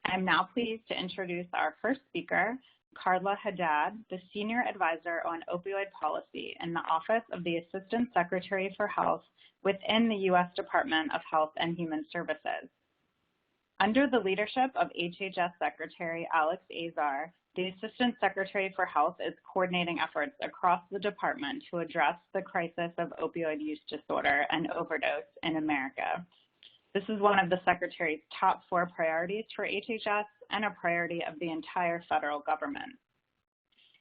I'm now pleased to introduce our first speaker, Carla Haddad, the Senior Advisor on Opioid Policy in the Office of the Assistant Secretary for Health within the U.S. Department of Health and Human Services. Under the leadership of HHS Secretary Alex Azar, the Assistant Secretary for Health is coordinating efforts across the department to address the crisis of opioid use disorder and overdose in America. This is one of the Secretary's top 4 priorities for HHS and a priority of the entire federal government.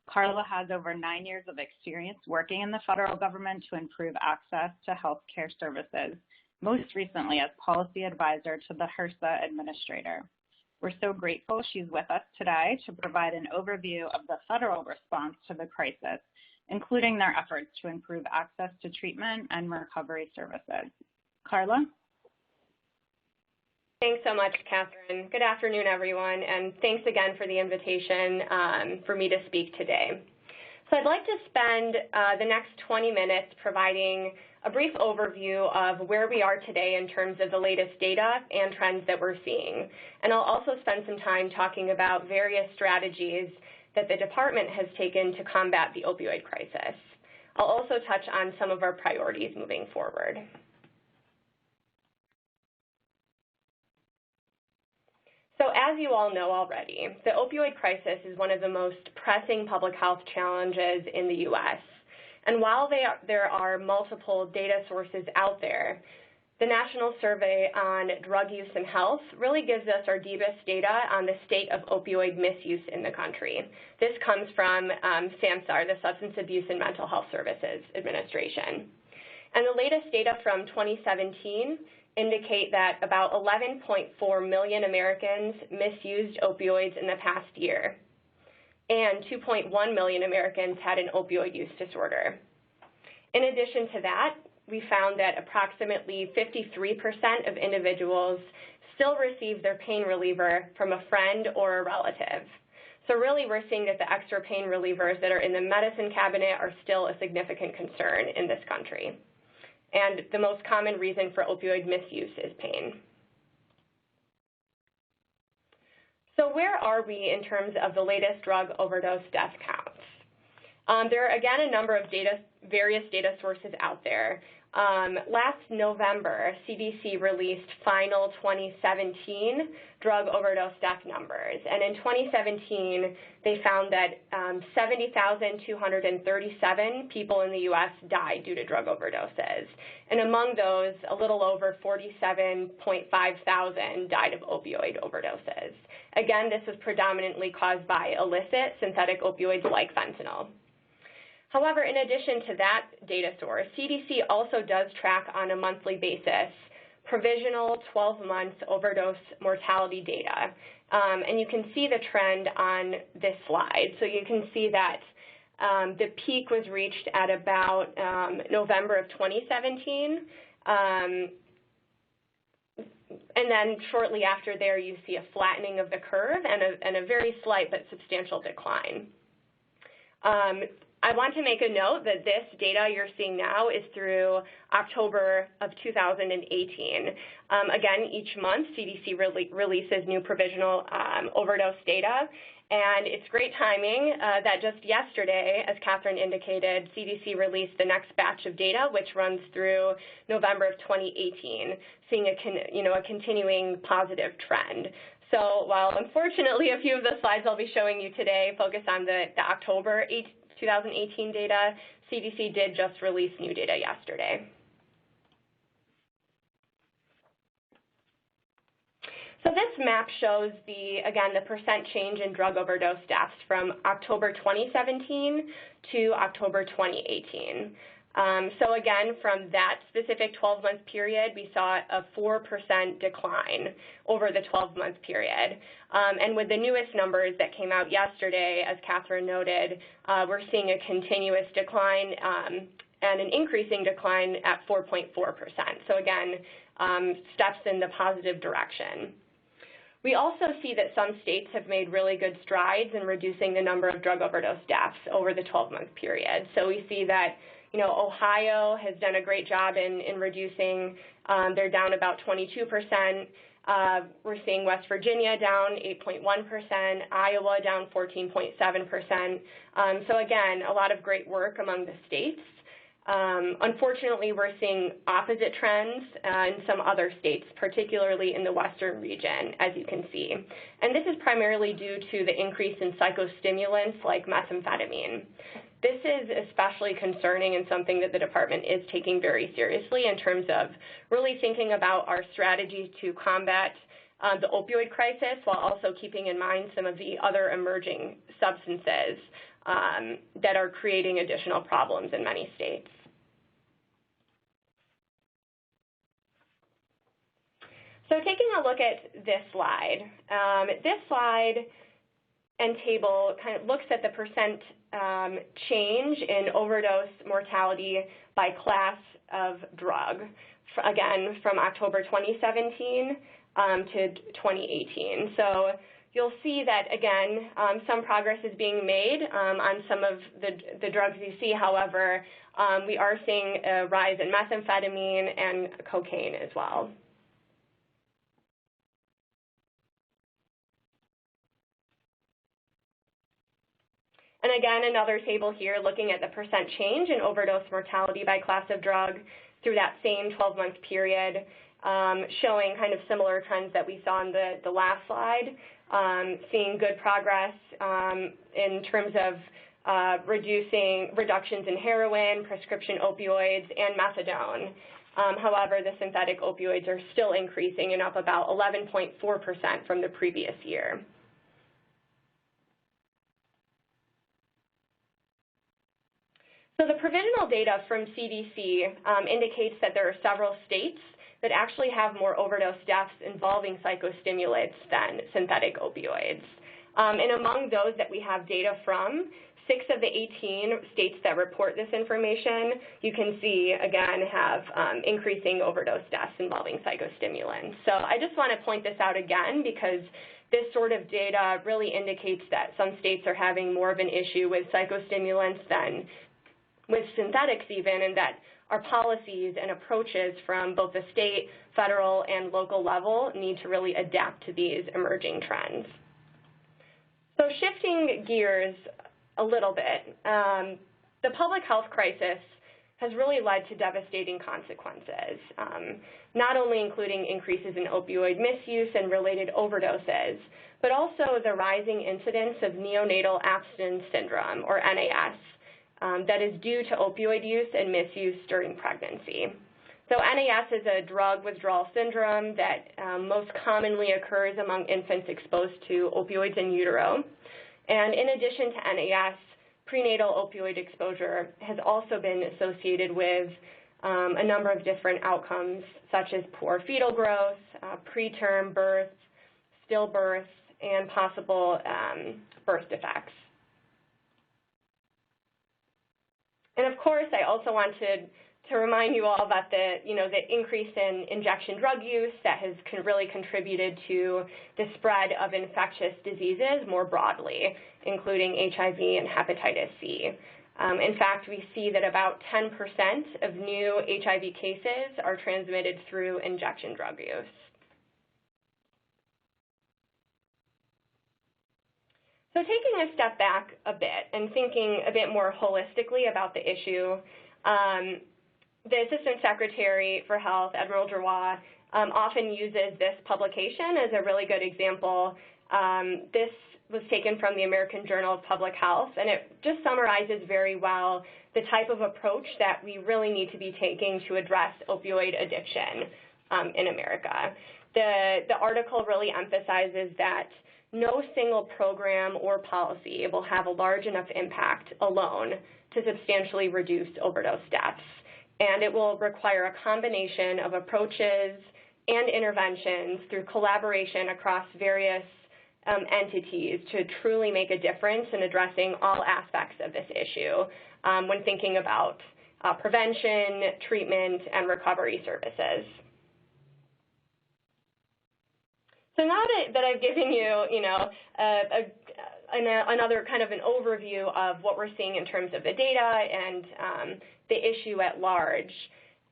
Carla has over 9 years of experience working in the federal government to improve access to health care services, most recently as policy advisor to the HRSA administrator. We're so grateful she's with us today to provide an overview of the federal response to the crisis, including their efforts to improve access to treatment and recovery services. Carla? Thanks so much, Catherine. Good afternoon, everyone, and thanks again for the invitation for me to speak today. So I'd like to spend the next 20 minutes providing a brief overview of where we are today in terms of the latest data and trends that we're seeing. And I'll also spend some time talking about various strategies that the department has taken to combat the opioid crisis. I'll also touch on some of our priorities moving forward. So as you all know already, the opioid crisis is one of the most pressing public health challenges in the U.S. And while there are multiple data sources out there, the National Survey on Drug Use and Health really gives us our deepest data on the state of opioid misuse in the country. This comes from SAMHSA, the Substance Abuse and Mental Health Services Administration. And the latest data from 2017 indicate that about 11.4 million Americans misused opioids in the past year, and 2.1 million Americans had an opioid use disorder. In addition to that, we found that approximately 53% of individuals still receive their pain reliever from a friend or a relative. So really we're seeing that the extra pain relievers that are in the medicine cabinet are still a significant concern in this country. And the most common reason for opioid misuse is pain. So where are we in terms of the latest drug overdose death counts? There are, again, a number of various data sources out there. Last November, CDC released final 2017 drug overdose death numbers. And in 2017, they found that 70,237 people in the U.S. died due to drug overdoses. And among those, a little over 47,500 died of opioid overdoses. Again, this was predominantly caused by illicit synthetic opioids like fentanyl. However, in addition to that data source, CDC also does track on a monthly basis provisional 12-month overdose mortality data. And you can see the trend on this slide. So you can see that the peak was reached at about November of 2017. And then shortly after there, you see a flattening of the curve and a very slight but substantial decline. I want to make a note that this data you're seeing now is through October of 2018. Again, each month, CDC releases new provisional overdose data. And it's great timing that just yesterday, as Catherine indicated, CDC released the next batch of data, which runs through November of 2018, seeing a continuing positive trend. So while unfortunately a few of the slides I'll be showing you today focus on the October 2018 data, CDC did just release new data yesterday. So this map shows again, the percent change in drug overdose deaths from October 2017 to October 2018. So again, from that specific 12-month period, we saw a 4% decline over the 12-month period. And with the newest numbers that came out yesterday, as Catherine noted, we're seeing a continuous decline and an increasing decline at 4.4%. So again, steps in the positive direction. We also see that some states have made really good strides in reducing the number of drug overdose deaths over the 12-month period. So we see that Ohio has done a great job in reducing. They're down about 22%. We're seeing West Virginia down 8.1%, Iowa down 14.7%. So again, a lot of great work among the states. Unfortunately, we're seeing opposite trends in some other states, particularly in the western region, as you can see. And this is primarily due to the increase in psychostimulants like methamphetamine. This is especially concerning and something that the department is taking very seriously in terms of really thinking about our strategies to combat the opioid crisis while also keeping in mind some of the other emerging substances that are creating additional problems in many states. So taking a look at this slide and table kind of looks at the percent change in overdose mortality by class of drug, again, from October 2017 to 2018. So you'll see that, again, some progress is being made on some of the drugs you see. However, we are seeing a rise in methamphetamine and cocaine as well. And again, another table here looking at the percent change in overdose mortality by class of drug through that same 12-month period, showing kind of similar trends that we saw in the last slide, seeing good progress in terms of reductions in heroin, prescription opioids, and methadone. However, the synthetic opioids are still increasing and up about 11.4% from the previous year. So the provisional data from CDC indicates that there are several states that actually have more overdose deaths involving psychostimulants than synthetic opioids. And among those that we have data from, 6 of the 18 states that report this information, you can see, again, have increasing overdose deaths involving psychostimulants. So I just want to point this out again because this sort of data really indicates that some states are having more of an issue with psychostimulants than with synthetics even, and that our policies and approaches from both the state, federal, and local level need to really adapt to these emerging trends. So shifting gears a little bit, the public health crisis has really led to devastating consequences, not only including increases in opioid misuse and related overdoses, but also the rising incidence of neonatal abstinence syndrome, or NAS, that is due to opioid use and misuse during pregnancy. So NAS is a drug withdrawal syndrome that most commonly occurs among infants exposed to opioids in utero. And in addition to NAS, prenatal opioid exposure has also been associated with a number of different outcomes, such as poor fetal growth, preterm birth, stillbirth, and possible birth defects. And of course, I also wanted to remind you all about the increase in injection drug use that has really contributed to the spread of infectious diseases more broadly, including HIV and hepatitis C. In fact, we see that about 10% of new HIV cases are transmitted through injection drug use. So taking a step back a bit and thinking a bit more holistically about the issue, the Assistant Secretary for Health, Admiral Giroir, often uses this publication as a really good example. This was taken from the American Journal of Public Health, and it just summarizes very well the type of approach that we really need to be taking to address opioid addiction in America. The article really emphasizes that no single program or policy will have a large enough impact alone to substantially reduce overdose deaths. And it will require a combination of approaches and interventions through collaboration across various entities to truly make a difference in addressing all aspects of this issue when thinking about prevention, treatment, and recovery services. So now that I've given you, another kind of an overview of what we're seeing in terms of the data and the issue at large,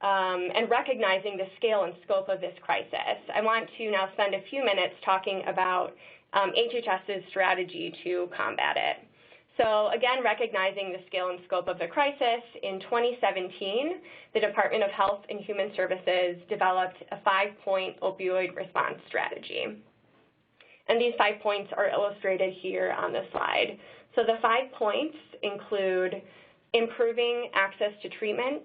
and recognizing the scale and scope of this crisis, I want to now spend a few minutes talking about HHS's strategy to combat it. So again, recognizing the scale and scope of the crisis, in 2017, the Department of Health and Human Services developed a 5-point opioid response strategy. And these 5 points are illustrated here on the slide. So the 5 points include improving access to treatment,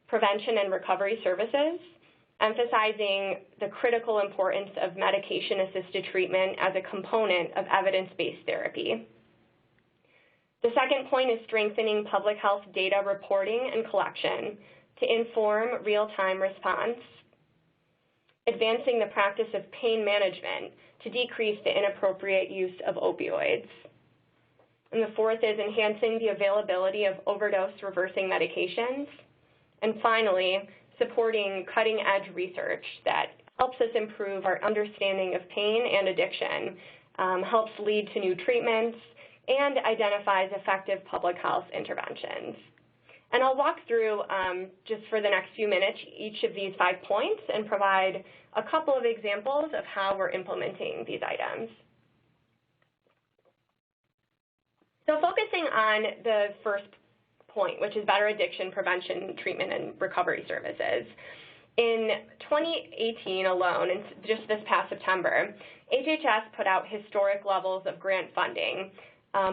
prevention and recovery services, emphasizing the critical importance of medication-assisted treatment as a component of evidence-based therapy. The second point is strengthening public health data reporting and collection to inform real-time response, advancing the practice of pain management to decrease the inappropriate use of opioids. And the fourth is enhancing the availability of overdose reversing medications. And finally, supporting cutting-edge research that helps us improve our understanding of pain and addiction, helps lead to new treatments, and identifies effective public health interventions. And I'll walk through, just for the next few minutes, each of these 5 points and provide a couple of examples of how we're implementing these items. So focusing on the first point, which is better addiction prevention, treatment, and recovery services. In 2018 alone, and just this past September, HHS put out historic levels of grant funding,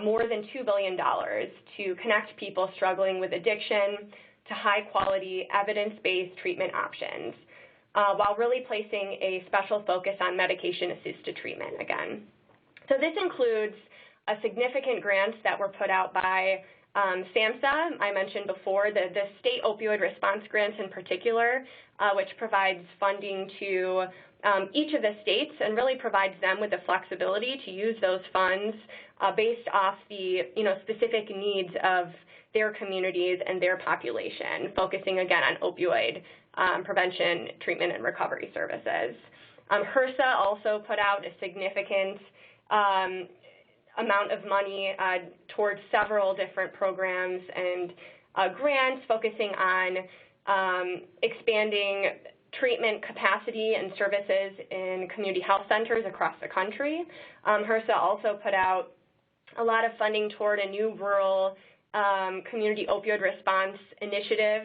more than $2 billion, to connect people struggling with addiction to high-quality, evidence-based treatment options, while really placing a special focus on medication-assisted treatment again. So this includes a significant grants that were put out by SAMHSA, I mentioned before, the state opioid response grants in particular, which provides funding to each of the states and really provides them with the flexibility to use those funds based off the specific needs of their communities and their population, focusing again on opioid prevention, treatment, and recovery services. HRSA also put out a significant amount of money towards several different programs and grants focusing on expanding treatment capacity and services in community health centers across the country. HRSA also put out a lot of funding toward a new rural community opioid response initiative,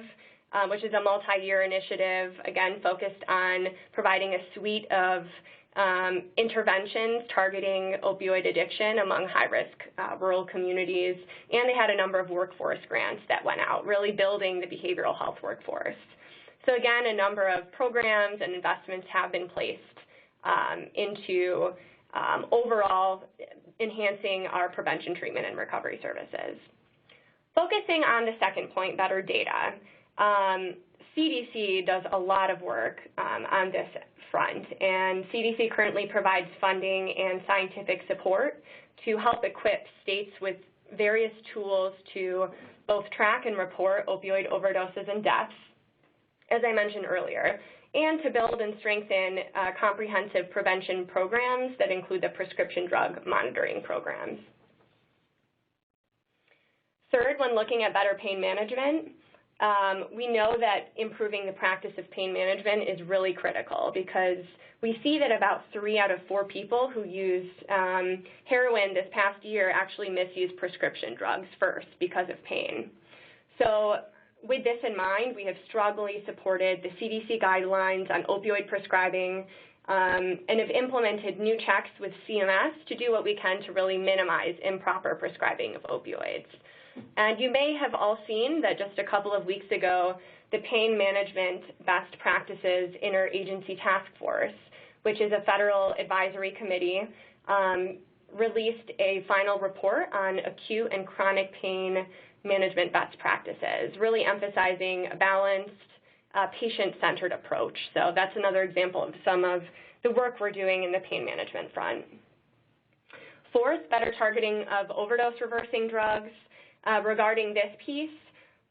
which is a multi-year initiative, again, focused on providing a suite of interventions targeting opioid addiction among high-risk rural communities, and they had a number of workforce grants that went out, really building the behavioral health workforce. So again, a number of programs and investments have been placed into overall enhancing our prevention, treatment, and recovery services. Focusing on the second point, better data, CDC does a lot of work on this front, and CDC currently provides funding and scientific support to help equip states with various tools to both track and report opioid overdoses and deaths, as I mentioned earlier, and to build and strengthen comprehensive prevention programs that include the prescription drug monitoring programs. Third, when looking at better pain management, we know that improving the practice of pain management is really critical because we see that about 3 out of 4 people who used heroin this past year actually misused prescription drugs first because of pain. So with this in mind, we have strongly supported the CDC guidelines on opioid prescribing and have implemented new checks with CMS to do what we can to really minimize improper prescribing of opioids. And you may have all seen that just a couple of weeks ago, the Pain Management Best Practices Interagency Task Force, which is a federal advisory committee, released a final report on acute and chronic pain management best practices, really emphasizing a balanced, patient-centered approach. So that's another example of some of the work we're doing in the pain management front. Fourth, better targeting of overdose reversing drugs. Regarding this piece,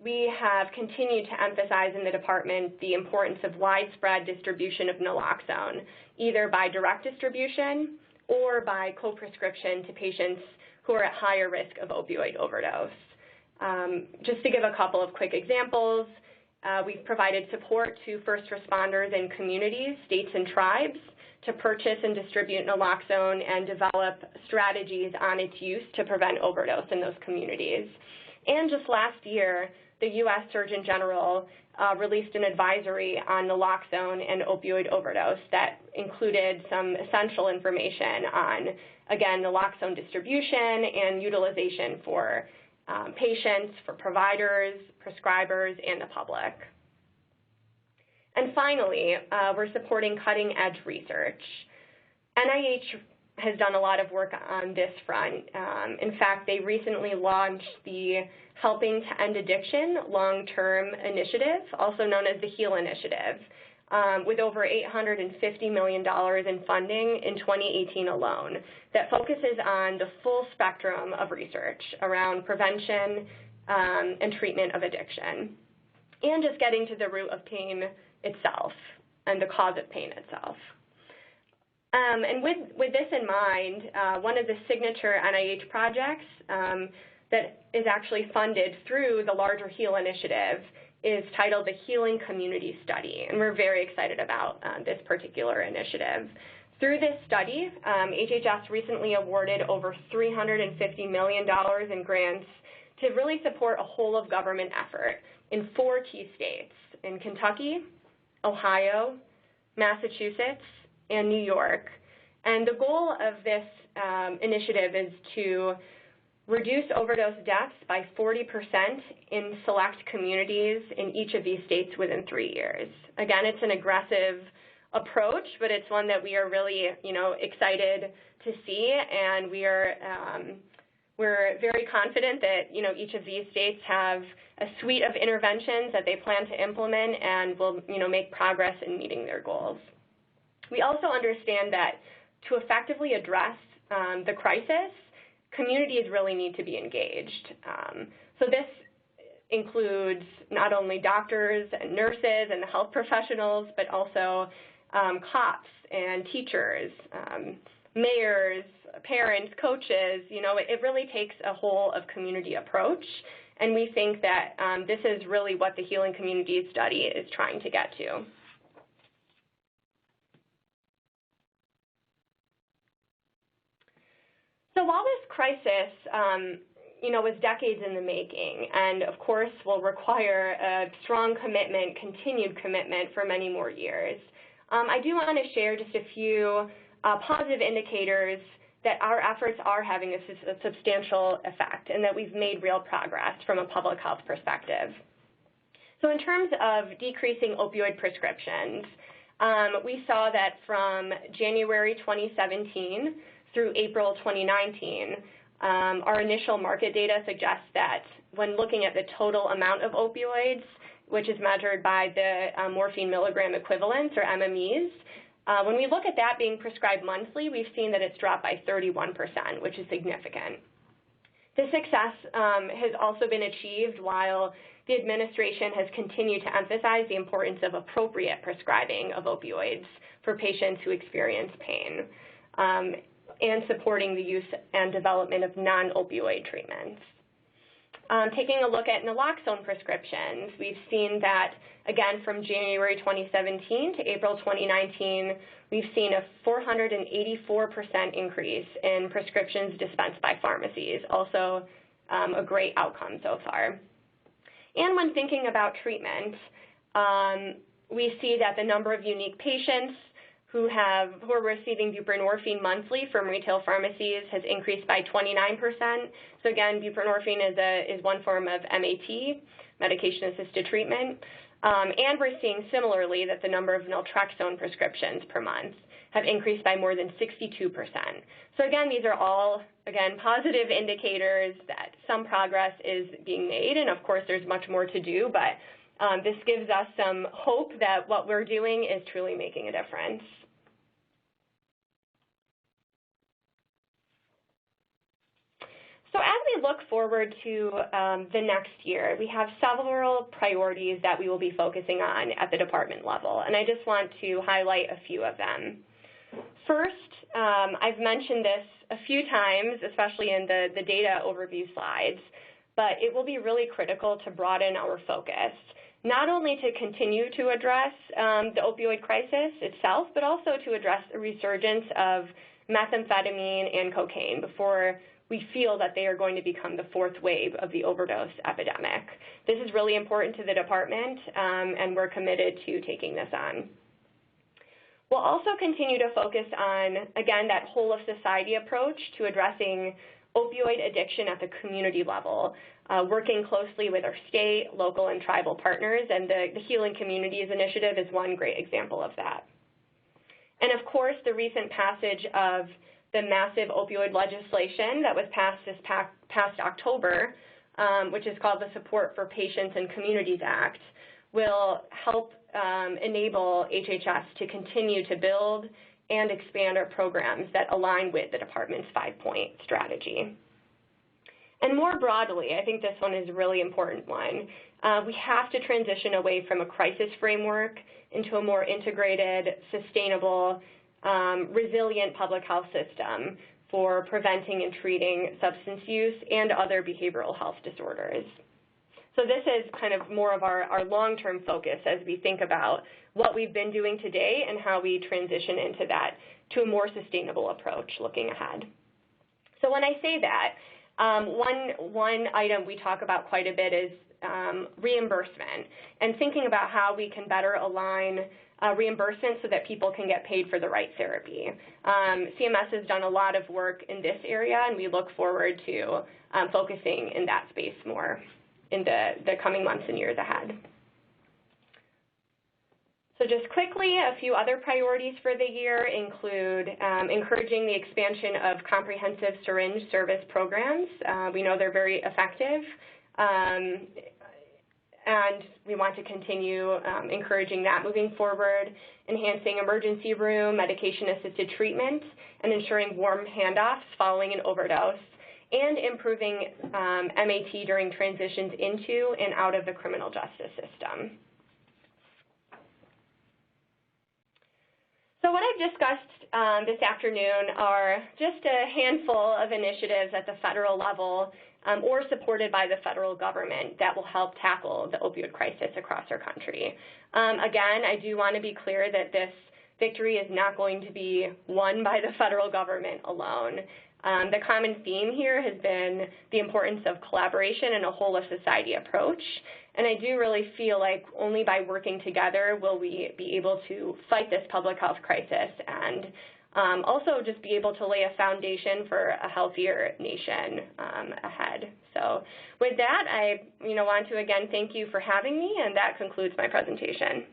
we have continued to emphasize in the department the importance of widespread distribution of naloxone, either by direct distribution or by co-prescription to patients who are at higher risk of opioid overdose. Just to give a couple of quick examples, we've provided support to first responders in communities, states, and tribes to purchase and distribute naloxone and develop strategies on its use to prevent overdose in those communities. And just last year, the U.S. Surgeon General released an advisory on naloxone and opioid overdose that included some essential information on, again, naloxone distribution and utilization for patients, for providers, prescribers, and the public. And finally, we're supporting cutting-edge research. NIH has done a lot of work on this front. In fact, they recently launched the Helping to End Addiction long-term initiative, also known as the HEAL initiative, with over $850 million in funding in 2018 alone, that focuses on the full spectrum of research around prevention and treatment of addiction, and just getting to the root of pain itself and the cause of pain itself. And with this in mind, one of the signature NIH projects that is actually funded through the larger HEAL initiative is titled the Healing Community Study, and we're very excited about this particular initiative. Through this study, HHS recently awarded over $350 million in grants to really support a whole-of-government effort in 4 key states, in Kentucky, Ohio, Massachusetts, and New York. And the goal of this initiative is to reduce overdose deaths by 40% in select communities in each of these states within 3 years. Again, it's an aggressive approach, but it's one that we are really, excited to see, and we're very confident that, each of these states have a suite of interventions that they plan to implement and will, make progress in meeting their goals. We also understand that to effectively address the crisis, communities really need to be engaged. So this includes not only doctors and nurses and the health professionals, but also cops and teachers, mayors, parents, coaches. It really takes a whole of community approach, and we think that this is really what the Healing Communities study is trying to get to. So while this crisis, was decades in the making, and of course will require a strong commitment, continued commitment for many more years, I do want to share just a few positive indicators that our efforts are having a substantial effect and that we've made real progress from a public health perspective. So in terms of decreasing opioid prescriptions, we saw that from January 2017 through April 2019, our initial market data suggests that when looking at the total amount of opioids, which is measured by the morphine milligram equivalents, or MMEs, when we look at that being prescribed monthly, we've seen that it's dropped by 31%, which is significant. This success has also been achieved while the administration has continued to emphasize the importance of appropriate prescribing of opioids for patients who experience pain, and supporting the use and development of non-opioid treatments. Taking a look at naloxone prescriptions, we've seen that, again, from January 2017 to April 2019, we've seen a 484% increase in prescriptions dispensed by pharmacies, also a great outcome so far. And when thinking about treatment, we see that the number of unique patients who are receiving buprenorphine monthly from retail pharmacies has increased by 29%. So again, buprenorphine is one form of MAT, medication-assisted treatment. And we're seeing similarly that the number of naltrexone prescriptions per month have increased by more than 62%. So again, these are all, positive indicators that some progress is being made, and of course there's much more to do, but this gives us some hope that what we're doing is truly making a difference. So as we look forward to the next year, we have several priorities that we will be focusing on at the department level, and I just want to highlight a few of them. First, I've mentioned this a few times, especially in the data overview slides, but it will be really critical to broaden our focus, not only to continue to address the opioid crisis itself, but also to address the resurgence of methamphetamine and cocaine before we feel that they are going to become the fourth wave of the overdose epidemic. This is really important to the department, and we're committed to taking this on. We'll also continue to focus on, again, that whole-of-society approach to addressing opioid addiction at the community level, working closely with our state, local, and tribal partners, and the Healing Communities Initiative is one great example of that. And of course, the recent passage of the massive opioid legislation that was passed this past October, which is called the Support for Patients and Communities Act, will help enable HHS to continue to build and expand our programs that align with the department's 5-point strategy. And more broadly, I think this one is a really important one. We have to transition away from a crisis framework into a more integrated, sustainable, resilient public health system for preventing and treating substance use and other behavioral health disorders. So this is kind of more of our long-term focus as we think about what we've been doing today and how we transition into that to a more sustainable approach looking ahead. So when I say that, one item we talk about quite a bit is reimbursement and thinking about how we can better align reimbursement so that people can get paid for the right therapy. CMS has done a lot of work in this area, and we look forward to focusing in that space more in the coming months and years ahead. So just quickly, a few other priorities for the year include encouraging the expansion of comprehensive syringe service programs. We know they're very effective, and we want to continue encouraging that moving forward, enhancing emergency room, medication-assisted treatment, and ensuring warm handoffs following an overdose, and improving MAT during transitions into and out of the criminal justice system. So what I've discussed this afternoon are just a handful of initiatives at the federal level or supported by the federal government that will help tackle the opioid crisis across our country. Again, I do want to be clear that this victory is not going to be won by the federal government alone. The common theme here has been the importance of collaboration and a whole-of-society approach, and I do really feel like only by working together will we be able to fight this public health crisis and also just be able to lay a foundation for a healthier nation ahead. So with that, I want to again thank you for having me, and that concludes my presentation.